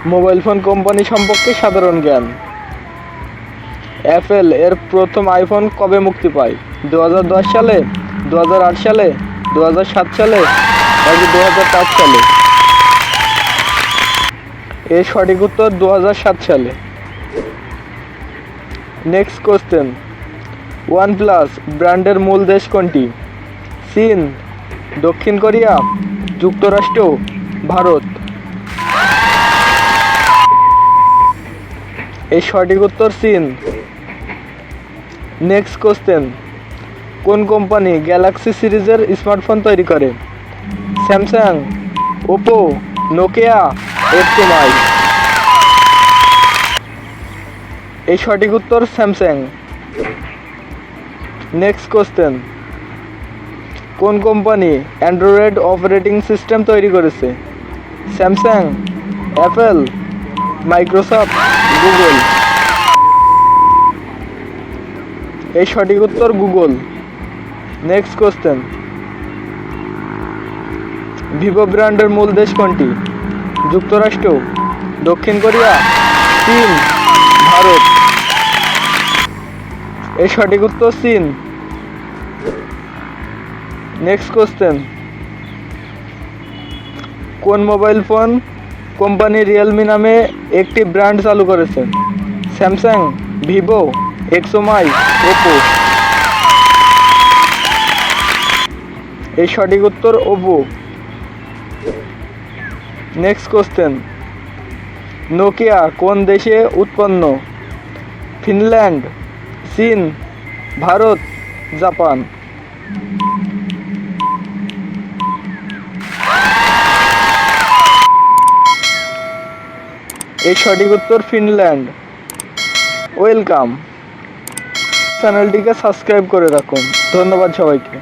Mobile phone company সম্পর্কে সাধারণ জ্ঞান। অ্যাপল এর প্রথম আইফোন কবে মুক্তি পায়? 2010 সালে, 2008 সালে, 2007 সালে নাকি 2005 সালে? এর সঠিক উত্তর 2007 সালে। নেক্সট কোশ্চেন, ওয়ানপ্লাস ব্র্যান্ডের মূল দেশ কোনটি? চীন, দক্ষিণ কোরিয়া, যুক্তরাষ্ট্র, ভারত? এর সঠিক উত্তর চীন। নেক্সট কোশ্চেন, কোন কোম্পানি গ্যালাক্সি সিরিজের স্মার্টফোন তৈরি করে? Samsung, Oppo, Nokia, XMI? এই সঠিক উত্তর স্যামসাং। নেক্সট কোশ্চেন, কোন কোম্পানি অ্যান্ড্রয়েড অপারেটিং সিস্টেম তৈরি করেছে? Samsung, Apple, Microsoft, Google? এই সঠিক উত্তর গুগল। নেক্সট কোশ্চেন, ভিভো ব্র্যান্ডের মূল দেশ কোনটি? যুক্তরাষ্ট্র, দক্ষিণ কোরিয়া, চীন, ভারত? এই সঠিক উত্তর চীন। নেক্সট কোশ্চেন, কোন মোবাইল ফোন কোম্পানি রিয়েলমি নামে একটি ব্র্যান্ড চালু করেছে? Samsung, Vivo, XMI, Oppo? এই সঠিক উত্তর ওপো। নেক্সট কোশ্চেন, নোকিয়া কোন দেশে উৎপন্ন? ফিনল্যান্ড, চীন, ভারত, জাপান? এই সঠিক উত্তর ফিনল্যান্ড। ওয়েলকাম। চ্যানেলটিকে সাবস্ক্রাইব করে রাখুন। ধন্যবাদ সবাইকে।